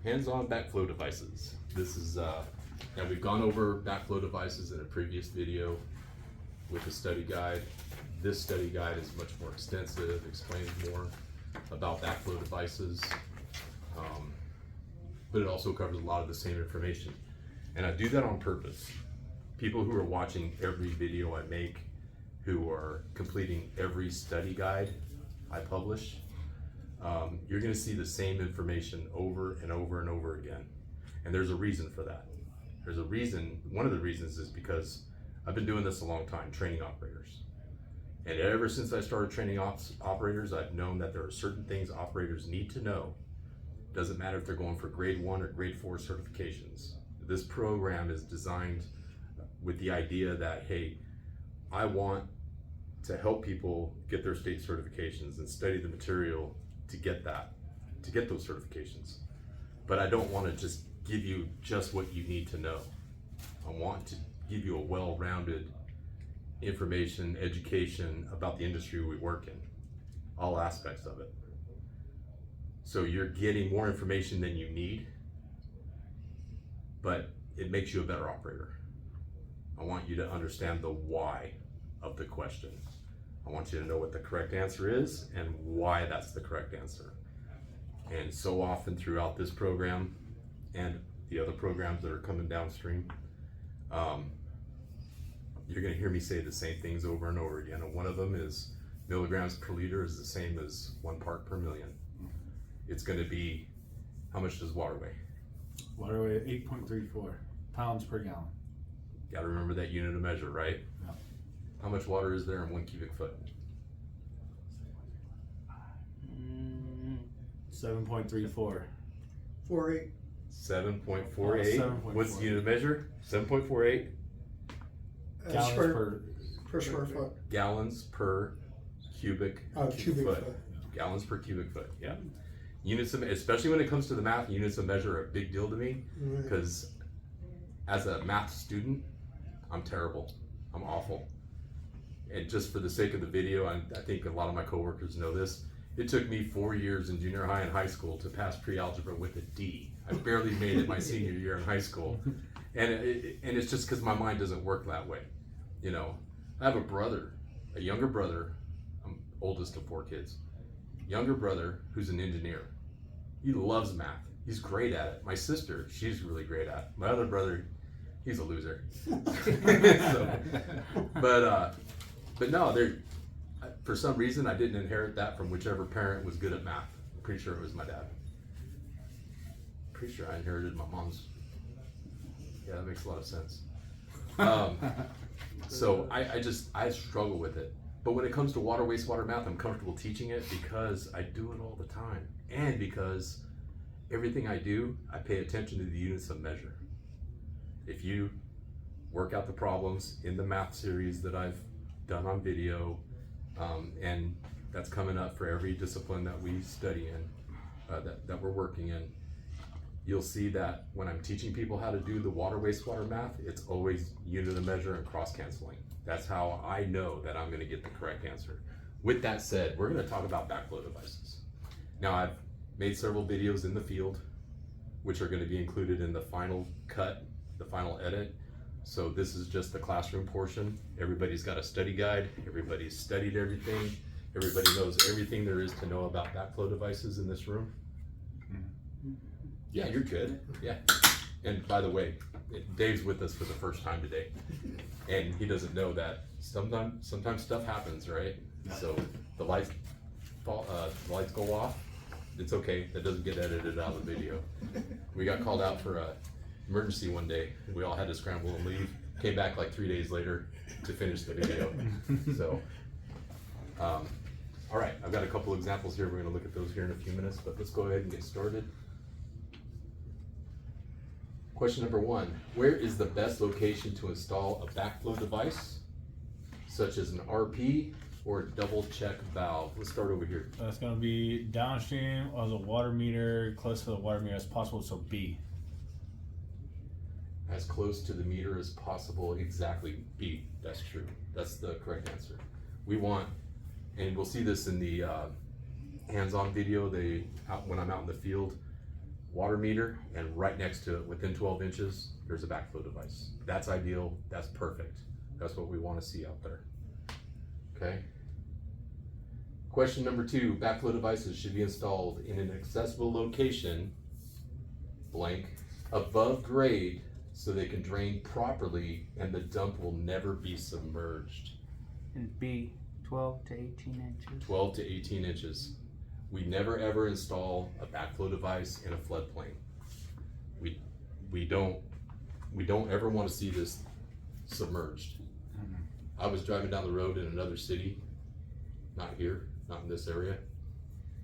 hands-on backflow devices. This is, now we've gone over backflow devices in a previous video with a study guide. This study guide is much more extensive, explains more about backflow devices, but it also covers a lot of the same information. And I do that on purpose. People who are watching every video I make, who are completing every study guide I publish, you're gonna see the same information over and over and over again. And there's a reason for that. There's a reason, one of the reasons is because I've been doing this a long time, training operators. And ever since I started training operators, I've known that there are certain things operators need to know. Doesn't matter if they're going for grade 1 or grade 4 certifications. This program is designed with the idea that, hey, I want to help people get their state certifications and study the material to get that, to get those certifications. But I don't want to just give you just what you need to know. I want to give you a well-rounded information, education about the industry we work in, all aspects of it. So you're getting more information than you need, but it makes you a better operator. I want you to understand the why of the question. I want you to know what the correct answer is and why that's the correct answer. And so often throughout this program and the other programs that are coming downstream, you're gonna hear me say the same things over and over again. And one of them is milligrams per liter is the same as 1 part per million. It's gonna be, how much does water weigh? Water weight 8.34 pounds per gallon. Gotta remember that unit of measure, right? Yeah. How much water is there in 1 cubic foot? 7.34. 48. 7.48. 7.48. What's the unit of measure? 7.48 Gallons per square foot. gallons per cubic Cubic foot. Gallons per cubic foot, yeah. Units of, especially when it comes to the math, units of measure are a big deal to me, Right. because as a math student, I'm terrible. I'm awful. And just for the sake of the video, I think a lot of my coworkers know this. It took me 4 years in junior high and high school to pass pre-algebra with a D. I barely made it my senior year in high school. And it's just because my mind doesn't work that way. You know, I have a brother, a younger brother. I'm oldest of 4 kids. Younger brother who's an engineer. He loves math. He's great at it. My sister, she's really great at it. My other brother, he's a loser. But no, for some reason I didn't inherit that from whichever parent was good at math. I'm pretty sure it was my dad. Pretty sure I inherited my mom's. Yeah, that makes a lot of sense. So I struggle with it. But when it comes to water, wastewater math, I'm comfortable teaching it because I do it all the time. And because everything I do, I pay attention to the units of measure. If you work out the problems in the math series that I've done on video, and that's coming up for every discipline that we study in, that we're working in, you'll see that when I'm teaching people how to do the water, wastewater math, it's always unit of measure and cross-canceling. That's how I know that I'm gonna get the correct answer. With that said, we're gonna talk about backflow devices. Now, I've made several videos in the field, which are gonna be included in the final cut, the final edit. So this is just the classroom portion. Everybody's got a study guide. Everybody's studied everything. Everybody knows everything there is to know about backflow devices in this room. Yeah, you're good. Yeah. And by the way, Dave's with us for the first time today, and he doesn't know that sometimes stuff happens, right? So the lights fall, the lights go off. It's okay. That doesn't get edited out of the video. We got called out for a emergency one day. We all had to scramble and leave. Came back like 3 days later to finish the video. So, all right, I've got a couple examples here. We're going to look at those here in a few minutes, but let's go ahead and get started. Question number 1, where is the best location to install a backflow device, such as an RP or a double check valve? Let's start over here. That's going to be downstream of the water meter, close to the water meter as possible, so B. As close to the meter as possible, exactly, B, that's true. That's the correct answer. We want, and we'll see this in the hands-on video, when I'm out in the field, water meter, and right next to it, within 12 inches, there's a backflow device. That's ideal, that's perfect. That's what we wanna see out there, okay? Question number 2, backflow devices should be installed in an accessible location, blank, above grade, so they can drain properly and the dump will never be submerged. And B, 12 to 18 inches. 12 to 18 inches. We never ever install a backflow device in a floodplain. We don't ever want to see this submerged. I was driving down the road in another city, not here, not in this area,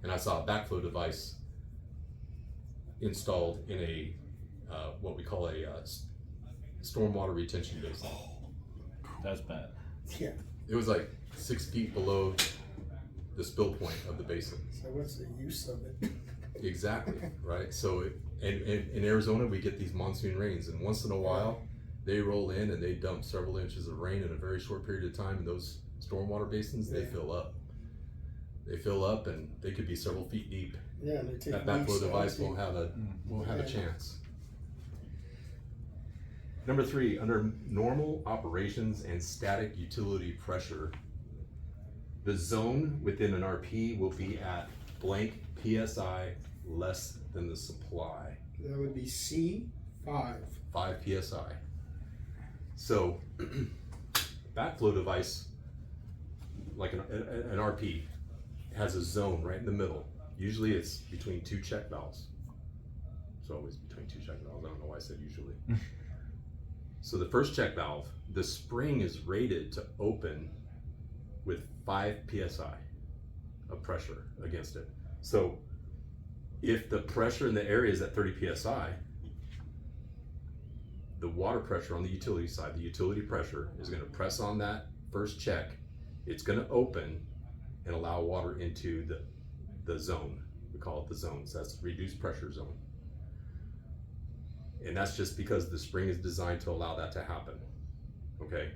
and I saw a backflow device installed in a what we call a stormwater retention basin. That's bad. Yeah, It was like 6 feet below the spill point of the basin. so what's the use of it? Exactly, right? So in Arizona, we get these monsoon rains, and once in a while, they roll in and they dump several inches of rain in a very short period of time, and those stormwater basins, they Yeah. fill up. They fill up and they could be several feet deep. Yeah, and they take That weeks backflow to device empty. won't have a Yeah. chance. Number 3, under normal operations and static utility pressure, the zone within an RP will be at blank PSI less than the supply, That would be C5. 5 PSI. So, backflow device, like an RP, has a zone right in the middle. Usually it's between 2 check valves. It's always between 2 check valves. I don't know why I said usually. So the first check valve, the spring is rated to open with 5 PSI of pressure against it. So if the pressure in the area is at 30 PSI, the water pressure on the utility side, the utility pressure is gonna press on that first check. It's gonna open and allow water into the zone. We call it the zone, so that's reduced pressure zone. And that's just because the spring is designed to allow that to happen, okay?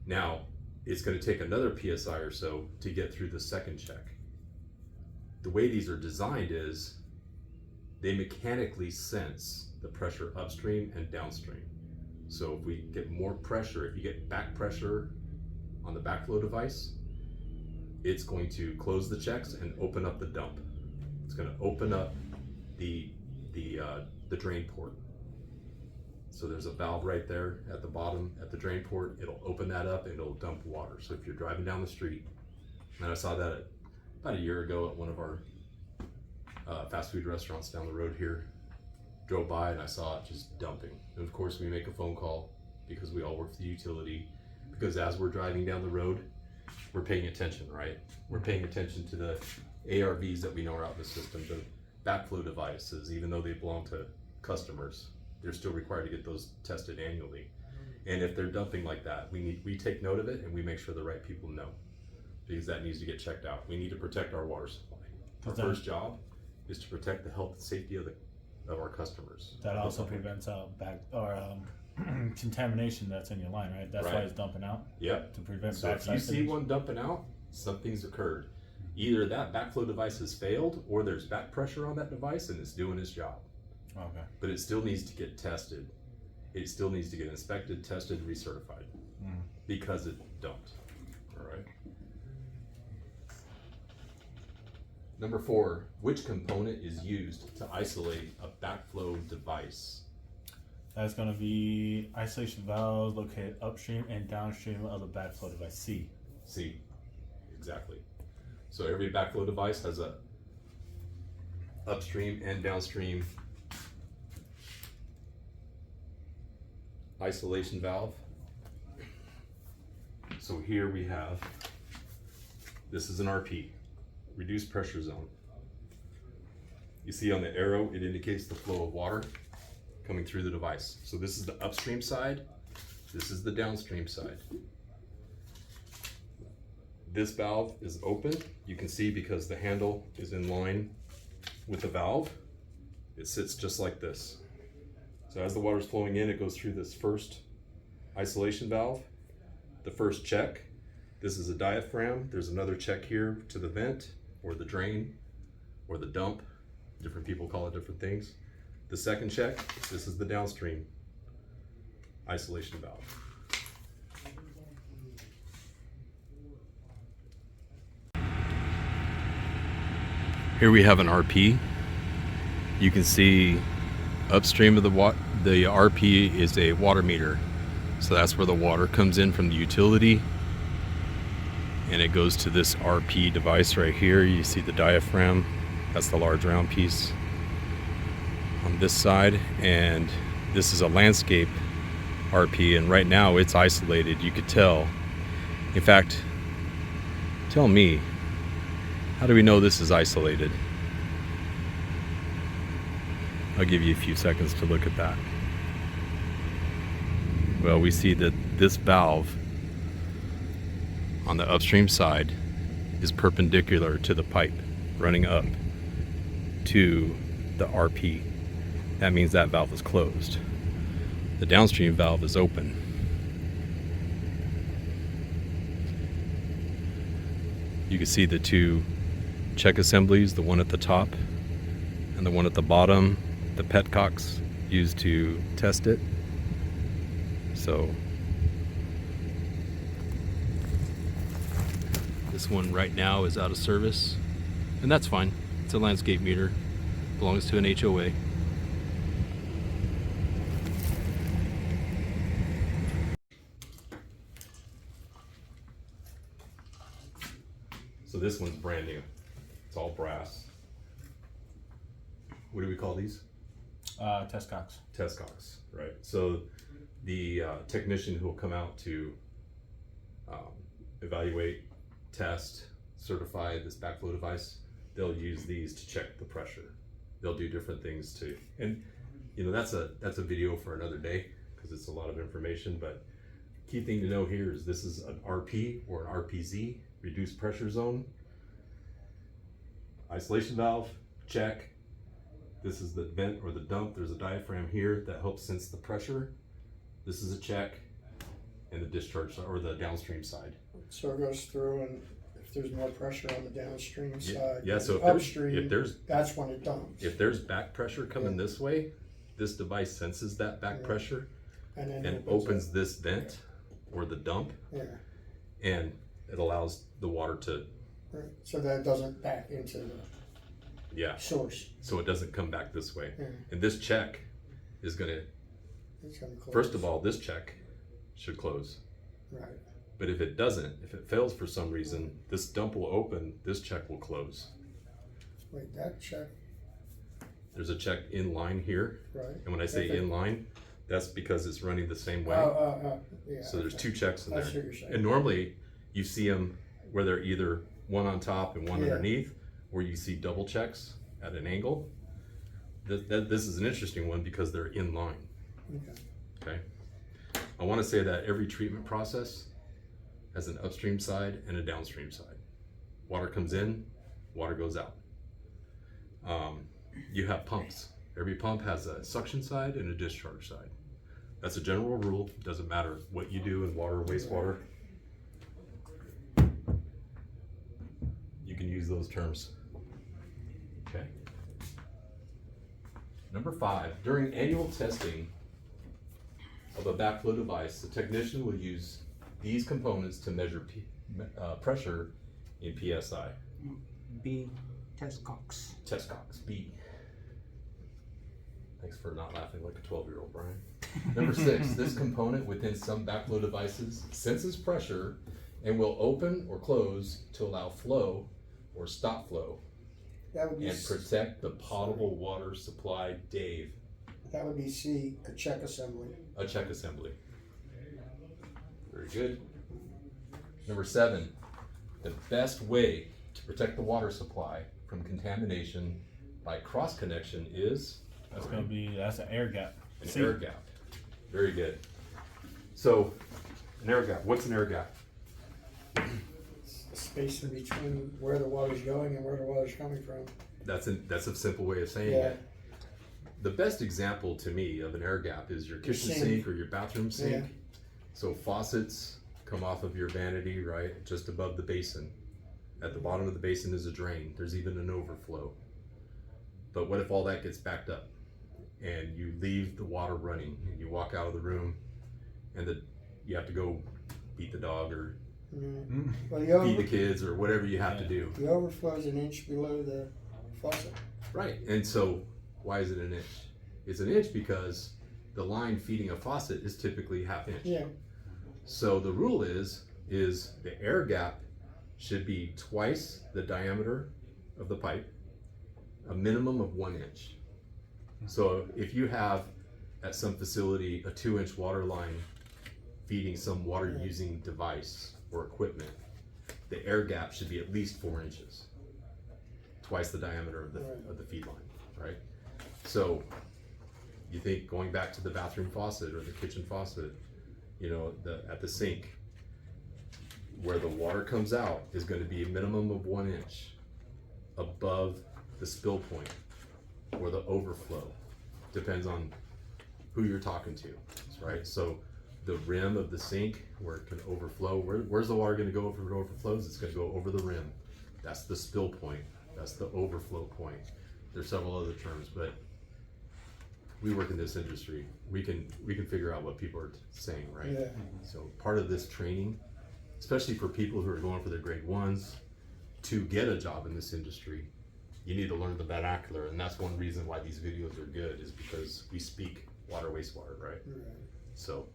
Now, it's gonna take another PSI or so to get through the second check. The way these are designed is they mechanically sense the pressure upstream and downstream. So if we get more pressure, if you get back pressure on the backflow device, it's going to close the checks and open up the dump. It's gonna open up the drain port. So there's a valve right there at the bottom at the drain port. It'll open that up and it'll dump water. So if you're driving down the street, and I saw that about a year ago at one of our fast food restaurants down the road here, drove by and I saw it just dumping. And of course we make a phone call because we all work for the utility, because as we're driving down the road, we're paying attention, right? We're paying attention to the ARVs that we know are out in the system, the backflow devices, even though they belong to customers, they're still required to get those tested annually. And if they're dumping like that, we take note of it and we make sure the right people know, because that needs to get checked out. We need to protect our water supply. Our first job is to protect the health and safety of our customers. That also prevents contamination that's in your line, right? That's why Right. it's dumping out, Yep. to prevent So if backside you see spillage. one dumping out, something's occurred. Either that backflow device has failed, or there's back pressure on that device and it's doing its job. Okay. But it still needs to get tested. It still needs to get inspected, tested, recertified, because it dumped. All right. Number 4, which component is used to isolate a backflow device? That's gonna be isolation valves located upstream and downstream of the backflow device. C. C, exactly. So every backflow device has a upstream and downstream isolation valve. So here we have, this is an RP, reduced pressure zone. You see on the arrow, it indicates the flow of water coming through the device. So this is the upstream side, this is the downstream side. This valve is open, you can see because the handle is in line with the valve. It sits just like this. So as the water's flowing in, it goes through this first isolation valve, the first check. This is a diaphragm. There's another check here to the vent or the drain or the dump. Different people call it different things. The second check, this is the downstream isolation valve. Here we have an RP. You can see upstream of the RP is a water meter. So that's where the water comes in from the utility. And it goes to this RP device right here. You see the diaphragm. That's the large round piece on this side. And this is a landscape RP. And right now it's isolated. You could tell. In fact, tell me, how do we know this is isolated? I'll give you a few seconds to look at that. Well, we see that this valve on the upstream side is perpendicular to the pipe running up to the RP. That means that valve is closed. The downstream valve is open. You can see the two check assemblies, the one at the top and the one at the bottom, the petcocks used to test it. So this one right now is out of service, and that's fine. It's a landscape meter, belongs to an HOA. So this one's brand new. It's all brass. What do we call these? Test cocks. Test cocks, right? So the technician who will come out to evaluate, test, certify this backflow device, they'll use these to check the pressure. They'll do different things too. And you know, that's a video for another day because it's a lot of information, but key thing to know here is this is an RP or an RPZ, reduced pressure zone. Isolation valve, check. This is the vent or the dump. There's a diaphragm here that helps sense the pressure. This is a check, and the discharge or the downstream side. So it goes through, and if there's more pressure on the downstream side, Yeah, so upstream, if there's that's when it dumps. if there's back pressure coming this way, this device senses that back pressure And then and opens this vent or the dump, and it allows the water to right. So that it doesn't back into the source. so it doesn't come back this way. Yeah. And this check is gonna, It's gonna close. first of all, this check should close. Right. But if it doesn't, if it fails for some reason, this dump will open, this check will close. Wait, that check, There's a check in line here. right? And when I say in line, that's because it's running the same way. Yeah. So there's two checks in I there. see what you're saying. And normally you see them where they're either one on top and one underneath, or you see double checks at an angle. This is an interesting one because they're in line. Okay. I want to say that every treatment process has an upstream side and a downstream side. Water comes in, water goes out. You have pumps. Every pump has a suction side and a discharge side. That's a general rule. Doesn't matter what you do in water or wastewater. You can use those terms. Okay. Number 5, during annual testing of a backflow device, the technician will use these components to measure pressure in PSI. B, test cocks. Test cocks, B. Thanks for not laughing like a 12-year-old, Brian. Number 6, this component within some backflow devices senses pressure and will open or close to allow flow or stop flow That would be and protect the potable water supply. Dave. That would be C, a check assembly. A check assembly. Very good. Number 7, the best way to protect the water supply from contamination by cross connection is? That's an air gap. An air gap. Very good. So, an air gap. What's an air gap? Space in between where the water's going and where the water's coming from. That's a simple way of saying it. The best example to me of an air gap is your kitchen sink or your bathroom sink. So faucets come off of your vanity, right, just above the basin. At the bottom of the basin is a drain. There's even an overflow. But what if all that gets backed up? and you leave the water running and you walk out of the room and you have to go beat the dog or Well, feed the kids or whatever you have to do. the overflow is an inch below the faucet. Right, and so why is it an inch? It's an inch because the line feeding a faucet is typically half inch. Yeah, So the rule is the air gap should be twice the diameter of the pipe, a minimum of 1 inch. So if you have at some facility a 2-inch water line feeding some water using device or equipment, the air gap should be at least 4 inches, twice the diameter of the feed line, right? So you think going back to the bathroom faucet or the kitchen faucet, you know, at the sink, where the water comes out is going to be a minimum of 1 inch above the spill point or the overflow. Depends on who you're talking to, right? So the rim of the sink where it can overflow, where's the water going to go if it overflows? It's going to go over the rim. That's the spill point. That's the overflow point. There's several other terms, but we work in this industry. We can figure out what people are saying, right? yeah. So part of this training, especially for people who are going for their grade 1s to get a job in this industry, you need to learn the vernacular, and that's one reason why these videos are good, is because we speak water, wastewater, right? Right. So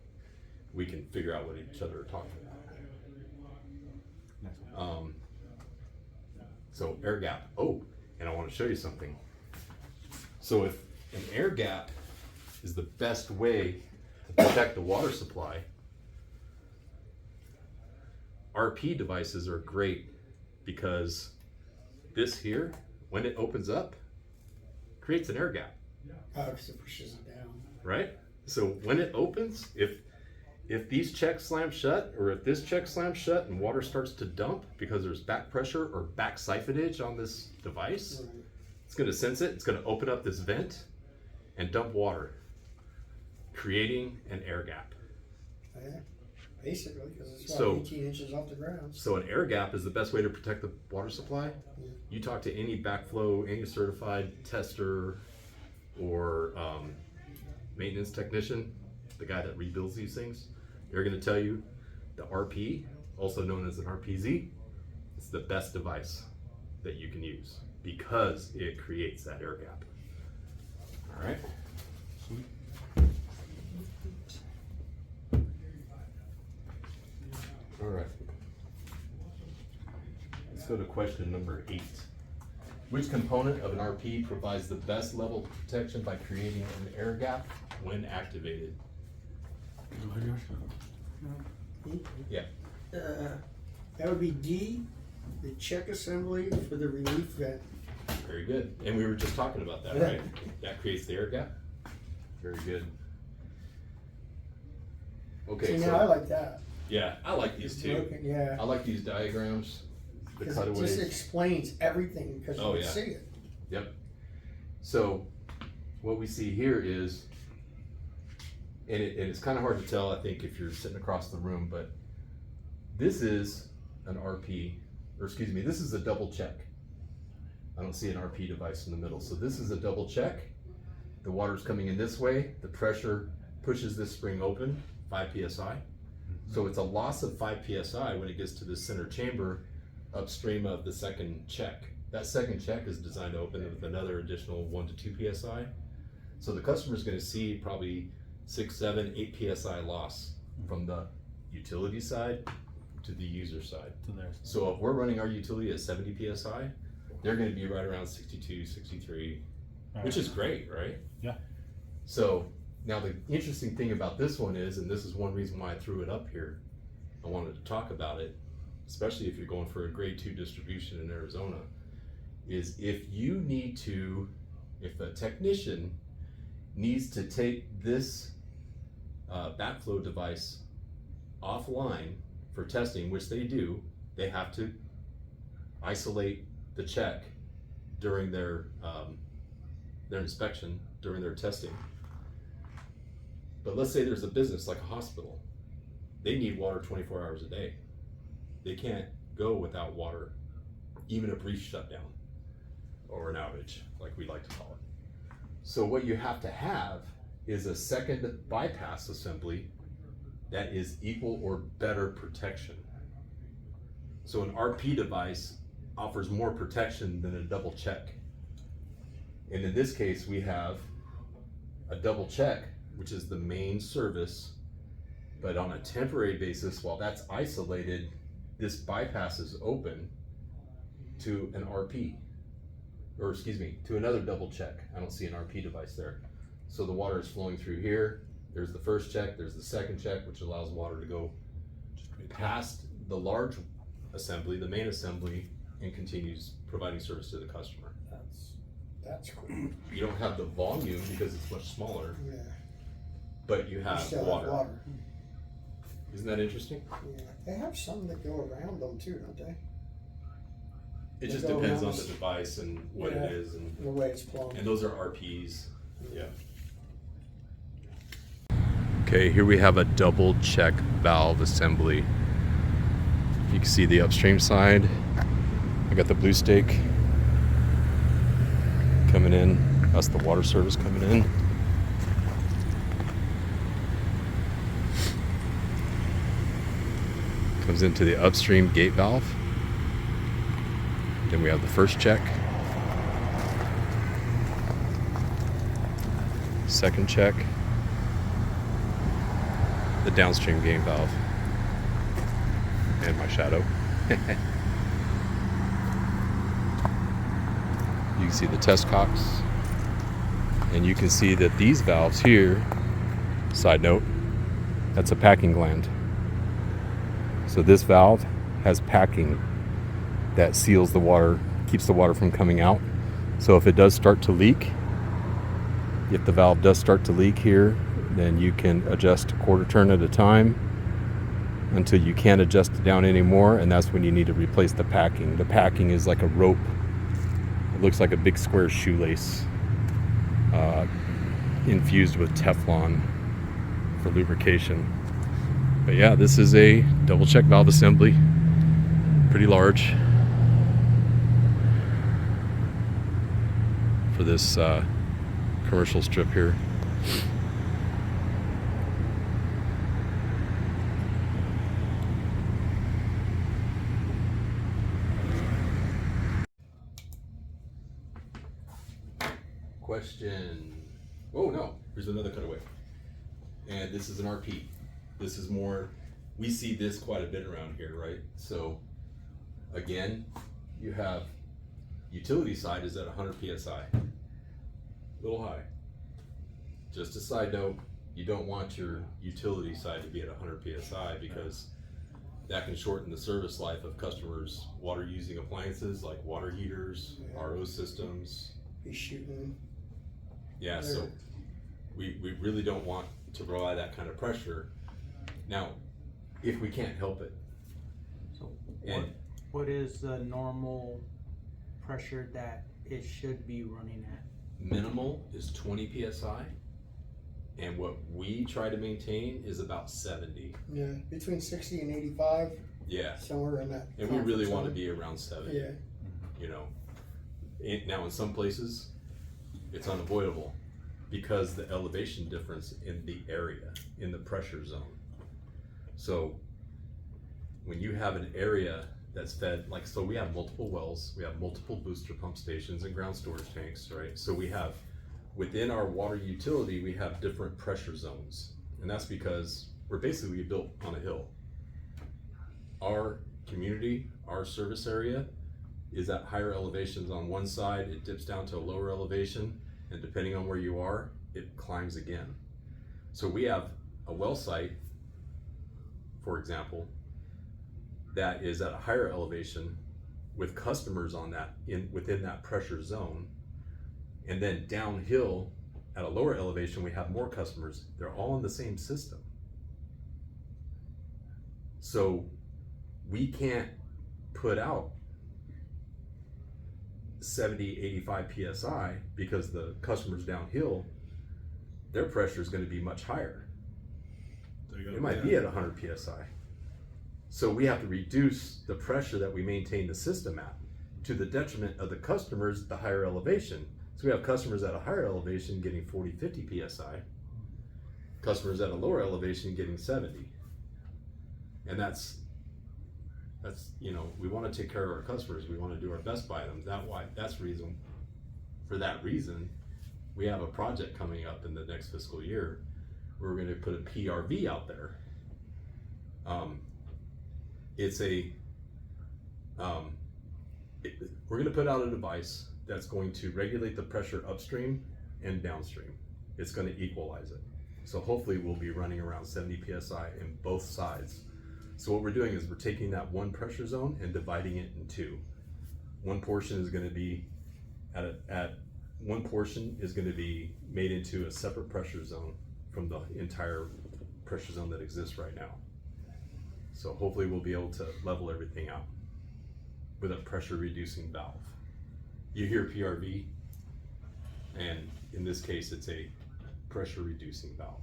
we can figure out what each other are talking about. So air gap. Oh, and I want to show you something. So if an air gap is the best way to protect the water supply, RP devices are great because this here, when it opens up, creates an air gap, Oh, because it pushes it down. right? So when it opens, if these checks slam shut, or if this check slams shut and water starts to dump because there's back pressure or back siphonage on this device, Right. it's going to sense it, it's going to open up this vent and dump water, creating an air gap. Yeah. Basically, because it's So- 18 inches off the ground. So an air gap is the best way to protect the water supply. You talk to any backflow, any certified tester or maintenance technician, the guy that rebuilds these things, they're going to tell you the RP, also known as an RPZ, is the best device that you can use because it creates that air gap. All right. All right. Let's go to question number 8. Which component of an RP provides the best level of protection by creating an air gap when activated? Yeah. That would be D, the check assembly for the relief vent. Very good. And we were just talking about that, right? That creates the air gap. Very good. Okay, See, so now I like that. yeah, I like these too. Broken, yeah. I like these diagrams, the Because it just cutaways. explains everything because you Oh, can yeah. see it. Yep. So what we see here is, and it's kind of hard to tell, I think, if you're sitting across the room, but this is an RP, or excuse me, this is a double check. I don't see an RP device in the middle. So this is a double check. The water's coming in this way. The pressure pushes this spring open, 5 PSI. So it's a loss of 5 PSI when it gets to the center chamber upstream of the second check. That second check is designed to open with another additional 1 to 2 PSI. So the customer is going to see probably 6, 7, 8 PSI loss from the utility side to the user side. So if we're running our utility at 70 PSI, they're going to be right around 62, 63, which is great, right? Yeah. So now the interesting thing about this one is, and this is one reason why I threw it up here, I wanted to talk about it, especially if you're going for a grade 2 distribution in Arizona, is if a technician needs to take this backflow device offline for testing, which they do, they have to isolate the check during their inspection, during their testing. But let's say there's a business like a hospital. They need water 24 hours a day. They can't go without water, even a brief shutdown or an outage, like we like to call it. So what you have to have is a second bypass assembly that is equal or better protection. So an RP device offers more protection than a double check. And in this case, we have a double check, which is the main service, but on a temporary basis, while that's isolated, this bypass is open to an RP, or excuse me, to another double check. I don't see an RP device there. So the water is flowing through here. There's the first check, there's the second check, which allows water to go past the large assembly, the main assembly, and continues providing service to the customer. That's cool. You don't have the volume because it's much smaller, Yeah. but you You have still water. have water. Isn't that interesting? Yeah. They have some that go around them too, don't they? It They just go depends around on the device and what Yeah. it is, and The way it's plumbed. those are RPs. Yeah. Okay, here we have a double check valve assembly. You can see the upstream side. I got the blue stake coming in. That's the water service coming in. Comes into the upstream gate valve. Then we have the first check. Second check. The downstream game valve. And my shadow. You can see the test cocks. And you can see that these valves here, side note, that's a packing gland. So this valve has packing that seals the water, keeps the water from coming out. So if it does start to leak, if the valve does start to leak here, then you can adjust a quarter turn at a time until you can't adjust it down anymore, and that's when you need to replace the packing. The packing is like a rope. It looks like a big square shoelace infused with Teflon for lubrication. But yeah, this is a double check valve assembly, pretty large for this commercial strip here. Question. Oh no, here's another cutaway. And this is an RP. This is more, we see this quite a bit around here, right? So again, you have utility side is at 100 PSI. A little high. Just a side note, you don't want your utility side to be at 100 PSI because that can shorten the service life of customers' water using appliances like water heaters, RO systems. Be shooting. Yeah, so we really don't want to provide that kind of pressure. Now, if we can't help it. So And what is the normal pressure that it should be running at? minimal is 20 PSI, and what we try to maintain is about 70. Yeah, between 60 and 85, Yeah, somewhere in that. and we really conference want to zone. be around 70. Yeah, You know, now in some places, it's unavoidable because the elevation difference in the area, in the pressure zone. So when you have an area that's fed, like, so we have multiple wells, we have multiple booster pump stations and ground storage tanks, right? So we have, within our water utility, we have different pressure zones. And that's because we're basically built on a hill. Our community, our service area is at higher elevations on one side, it dips down to a lower elevation, and depending on where you are, it climbs again. So we have a well site, for example, that is at a higher elevation with customers on that, within that pressure zone. And then downhill at a lower elevation, we have more customers. They're all in the same system. So we can't put out 70, 85 PSI because the customers downhill, their pressure is going to be much higher. It might be at 100 PSI. So we have to reduce the pressure that we maintain the system at to the detriment of the customers at the higher elevation. So we have customers at a higher elevation getting 40, 50 PSI, customers at a lower elevation getting 70. And that's, you know, we want to take care of our customers. We want to do our best by them. For that reason, we have a project coming up in the next fiscal year where we're going to put a PRV out there. We're going to put out a device that's going to regulate the pressure upstream and downstream. It's going to equalize it. So hopefully we'll be running around 70 PSI in both sides. So what we're doing is we're taking that one pressure zone and dividing it in two. One portion is going to be one portion is going to be made into a separate pressure zone from the entire pressure zone that exists right now. So hopefully we'll be able to level everything out with a pressure reducing valve. You hear PRV, and in this case it's a pressure reducing valve.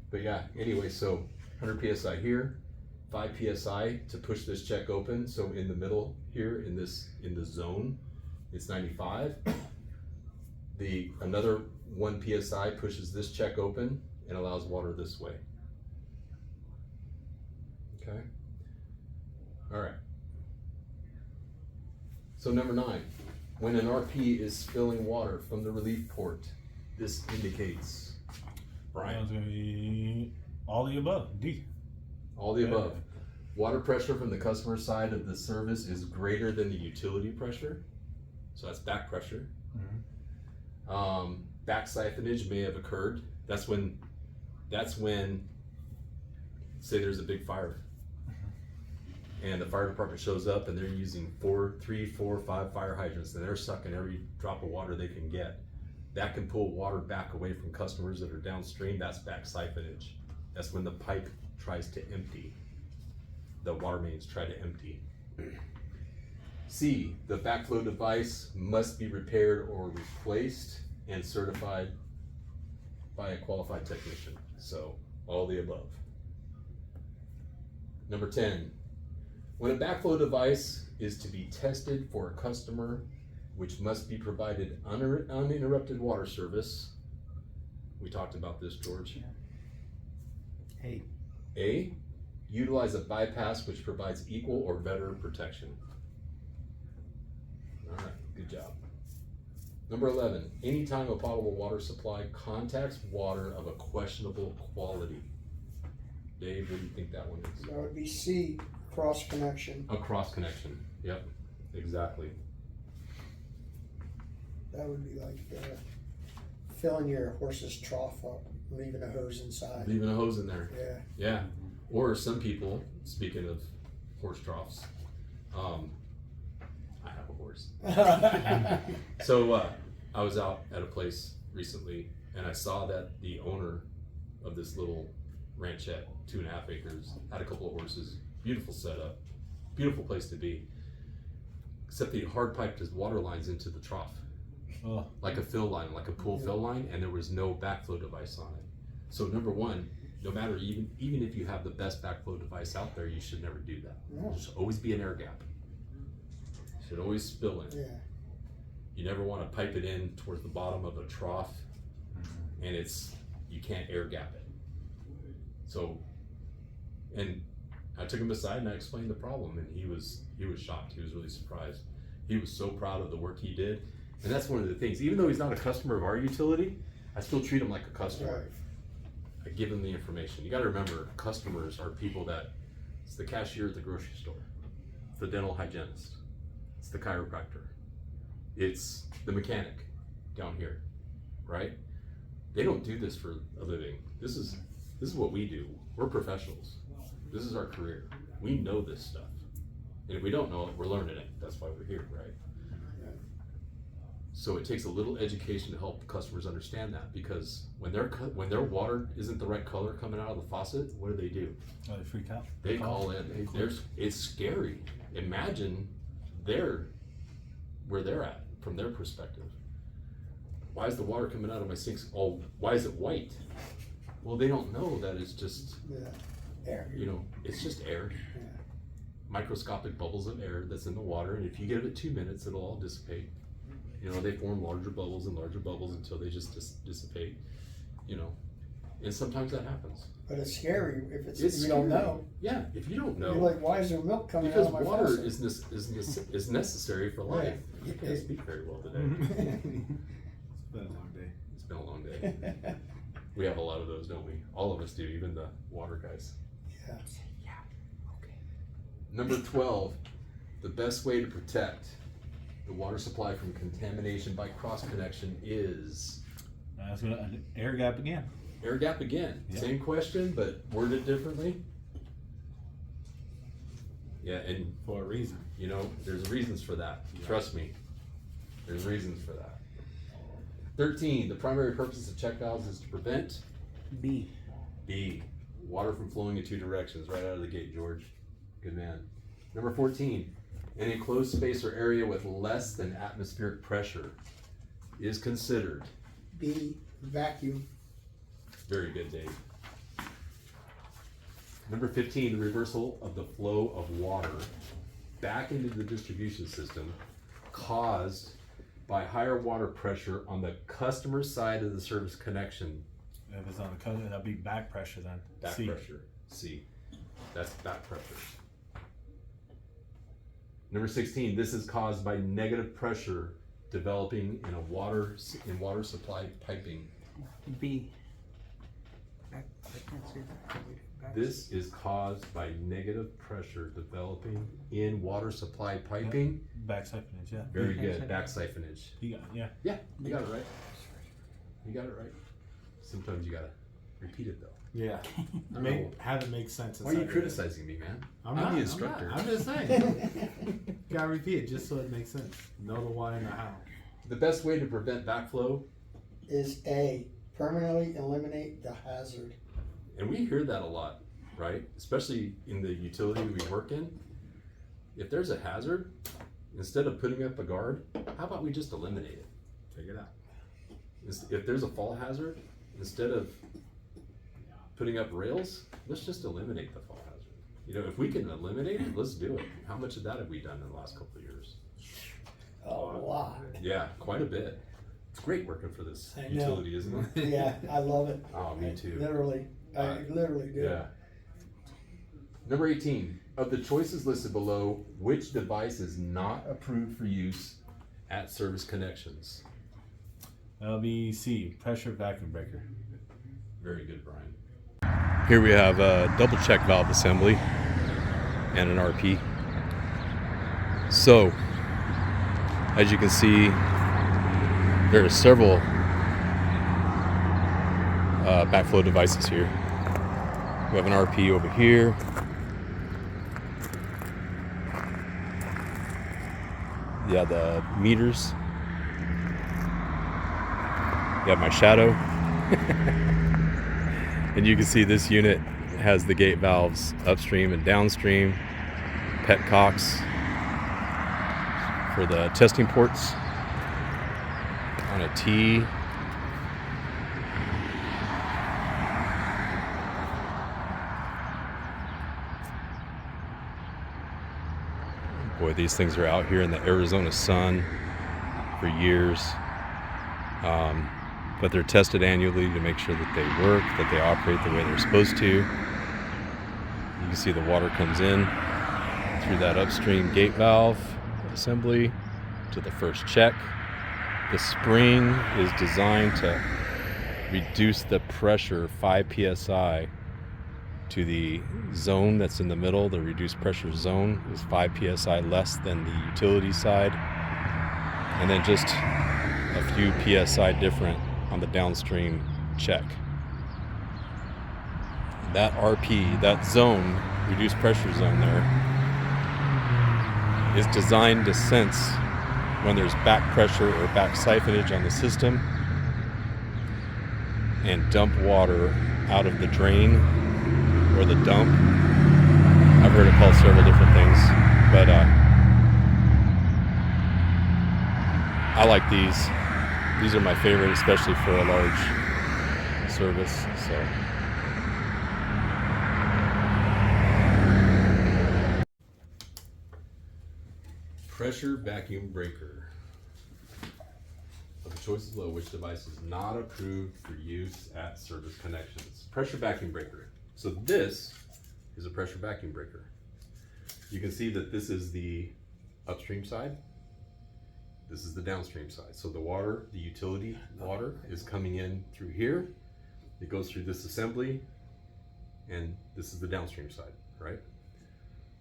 But yeah, anyway, so 100 PSI here, 5 PSI to push this check open. So in the middle here, in the zone, it's 95. Another 1 PSI pushes this check open and allows water this way. Okay. All right. So number 9, when an RP is spilling water from the relief port, this indicates, Brian. It's gonna be all the above. D. All the above. Water pressure from the customer side of the service is greater than the utility pressure. So that's back pressure. Back siphonage may have occurred. That's when, say there's a big fire and the fire department shows up and they're using 3, 4, 5 fire hydrants and they're sucking every drop of water they can get. That can pull water back away from customers that are downstream. That's back siphonage. That's when the pipe tries to empty. The water mains try to empty. C, the backflow device must be repaired or replaced and certified by a qualified technician. So, all the above. Number 10, when a backflow device is to be tested for a customer which must be provided uninterrupted water service, we talked about this, George. A, utilize a bypass which provides equal or better protection. All right, good job. Number 11, anytime a potable water supply contacts water of a questionable quality. Dave, what do you think that one is? That would be C, cross connection. A cross connection, yep, exactly. That would be like filling your horse's trough up, leaving a hose inside. Leaving a hose in there. Yeah. Yeah, or some people, speaking of horse troughs, I have a horse. So I was out at a place recently and I saw that the owner of this little ranchette, 2.5 acres, had a couple of horses, beautiful setup, beautiful place to be, except he hard piped his water lines into the trough. Oh. Like a fill line, like a pool fill line, and there was no backflow device on it. So number one, no matter even if you have the best backflow device out there, you should never do that. No. There should always be an air gap. Should always spill in. Yeah. You never want to pipe it in towards the bottom of a trough, and you can't air gap it. So, and I took him aside and I explained the problem, and he was shocked. He was really surprised. He was so proud of the work he did, and that's one of the things. Even though he's not a customer of our utility, I still treat him like a customer. Right. I give him the information. You got to remember, customers are people it's the cashier at the grocery store, it's the dental hygienist, it's the chiropractor, it's the mechanic down here, right? They don't do this for a living. This is what we do. We're professionals. This is our career. We know this stuff. And if we don't know it, we're learning it. That's why we're here, right? So it takes a little education to help customers understand that, because when their water isn't the right color coming out of the faucet, what do? Oh, they freak out. They call in. It's scary. Imagine where they're at from their perspective. Why is the water coming out of my sinks why is it white? Well, they don't know that it's just Air. it's just air. Yeah. Microscopic bubbles of air that's in the water, and if you give it 2 minutes, it'll all dissipate You know, they form larger bubbles until they just dissipate, you know, and sometimes that happens. But it's scary if it's, It's you don't scary. know. Yeah, if you don't You're know, like, why is there milk coming because out of my water faucet? is necessary for life. Yeah. I can't speak very well today. It's been a long day. It's been a long day. We have a lot of those, don't we? All of us do, even the water guys. Yeah. Number 12, the best way to protect the water supply from contamination by cross connection is That's gonna an air gap again. air gap again. Yeah. Same question, but worded differently. Yeah, and For a reason. you know, there's reasons for that. Yeah. Trust me, there's reasons for that. 13, the primary purpose of check valves is to prevent B. water from flowing in two directions, right out of the gate, George. Good man. Number 14, an enclosed space or area with less than atmospheric pressure is considered. B, vacuum. Very good, Dave. Number 15, the reversal of the flow of water back into the distribution system caused by higher water pressure on the customer side of the service connection. If it's on the cover, that'll be back pressure then. Back C. pressure, C. That's back pressure. Number 16, this is caused by negative pressure developing in water supply piping. B. I can't say that. Back. This is caused by negative pressure developing in water supply piping. Back siphonage, yeah. Very Back good, siphonage. back siphonage. You got yeah. Yeah, you got it right. You got it right. Sometimes you gotta repeat it though. Yeah. I don't know. Have it make sense. Why are you inside your head. criticizing me, man? I'm I'm not, the instructor. I'm just saying. Gotta repeat it just so it makes sense. Know the why and the how. The best way to prevent backflow, Is A, permanently eliminate the hazard. and we hear that a lot, right? Especially in the utility we work in. If there's a hazard, instead of putting up a guard, how about we just eliminate it? Take it out. If there's a fall hazard, instead of putting up rails, let's just eliminate the fall hazard. You know, if we can eliminate it, let's do it. How much of that have we done in the last couple of years? A lot. Yeah, quite a bit. It's great working for this I know. utility, isn't it? Yeah, I love it. Oh, me too. Literally, I Alright. literally do. Yeah. Number 18, of the choices listed below, which device is not approved for use at service connections? That'll be C, pressure vacuum breaker. Very good, Brian. Here we have a double check valve assembly and an RP. So, as you can see, there are several backflow devices here. We have an RP over here. Yeah, the meters. You have my shadow. And you can see this unit has the gate valves upstream and downstream, petcocks for the testing ports on a T. Boy, these things are out here in the Arizona sun for years. But they're tested annually to make sure that they work, that they operate the way they're supposed to. You can see the water comes in through that upstream gate valve assembly to the first check. The spring is designed to reduce the pressure 5 psi to the zone that's in the middle. The reduced pressure zone is 5 psi less than the utility side, and then just a few psi different on the downstream check. That RP, that zone, reduced pressure zone there, is designed to sense when there's back pressure or back siphonage on the system and dump water out of the drain or the dump. I've heard it called several different things, but I like these. These are my favorite, especially for a large service. So. Pressure vacuum breaker. choice is low, which device is not approved for use at service connections? Pressure vacuum breaker. So this is a pressure vacuum breaker. You can see that this is the upstream side. This is the downstream side. So the water, the utility water is coming in through here. It goes through this assembly, and this is the downstream side, right?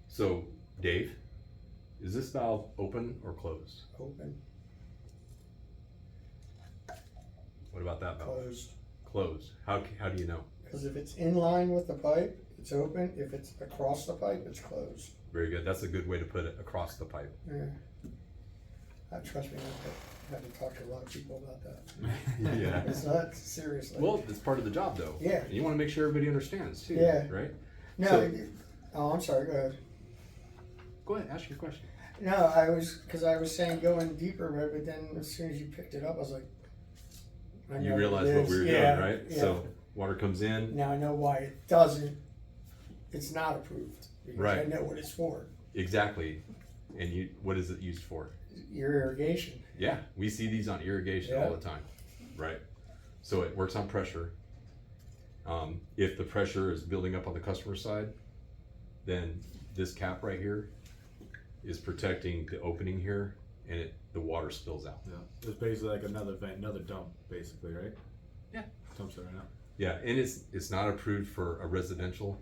So Dave, is this valve open or closed? Open, What about that valve? closed. Closed. How do you know? Because if it's in line with the pipe, it's open. If it's across the pipe, it's closed. Very good. That's a good way to put it, across the pipe. Yeah. Trust me, I've had to talk to a lot of people about that. Yeah. It's not, seriously. Well, it's part of the job though. Yeah. And you want to make sure everybody understands too. Yeah. Right? No, So- oh, I'm sorry, go ahead. Go ahead, ask your question. No, because I was saying going deeper, right, but then as soon as you picked it up, I was like, I You know realize it what is. we were Yeah, doing, right? yeah. So water comes in. Now I know why it doesn't, it's not approved. Because I Right. know what it's for, Exactly. And what is it used for? your irrigation. Yeah, we see these on irrigation all the time, right? So it works on pressure. If the pressure is building up on the customer side, then this cap right here is protecting the opening here, and the water spills out. Yeah. It's basically like another vent, another dump, basically, right? Yeah. Dumps it right now. Yeah, and it's not approved for a residential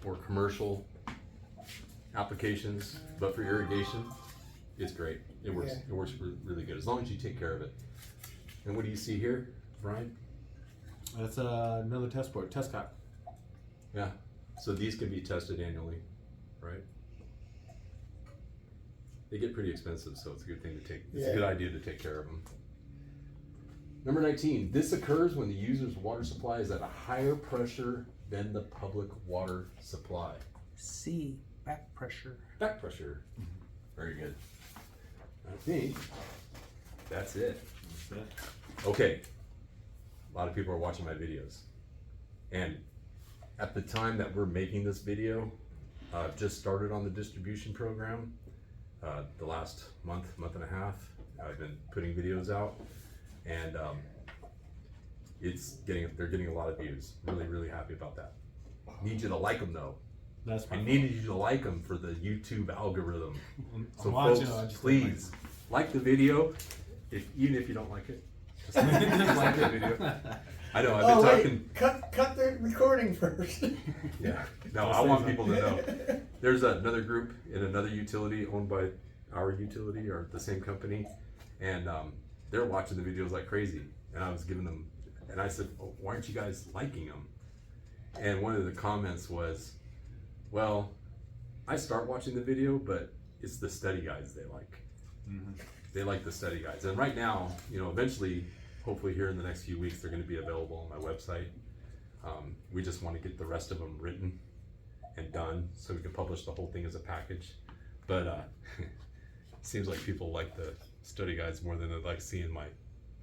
or commercial applications, but for irrigation, it's great. It works. Yeah. It works really good as long as you take care of it. And what do you see here, Brian? That's another test port, test cap. Yeah. So these can be tested annually, right? They get pretty expensive, so it's a good thing to take. It's a Yeah. good idea to take care of them. Number 19. This occurs when the user's water supply is at a higher pressure than the public water supply. C, back pressure. Back pressure. Very good. I think that's it. That's it. Okay. A lot of people are watching my videos. And at the time that we're making this video, just started on the distribution program. The last month and a half, I've been putting videos out, and they're getting a lot of views. Really happy about that. Need you to like them though. That's I fine. needed you to like them for the YouTube algorithm. So I'm watching, folks, I just please like the video, even if you don't like it. Just like the video. I know, I've been Oh, talking. wait, cut the recording first. Yeah, no, I want people to know. There's another group in another utility owned by our utility or the same company, and they're watching the videos like crazy. And I was giving them, and I said, oh, why aren't you guys liking them? And one of the comments was, well, I start watching the video, but it's the study guides they like. Mhm. They like the study guides. And right now, eventually, hopefully here in the next few weeks, they're going to be available on my website. We just want to get the rest of them written and done so we can publish the whole thing as a package. But it seems like people like the study guides more than they like seeing my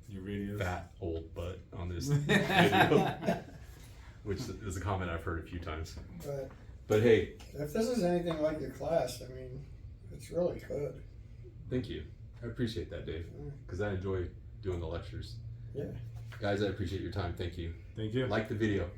Your videos. fat old butt on this video, which is a comment I've heard a few times. But hey, If this is anything like your class, I mean, it's really good. thank you. I appreciate that, Dave, because I enjoy doing the lectures. Yeah. Guys, I appreciate your time. Thank you. Thank you. Like the video.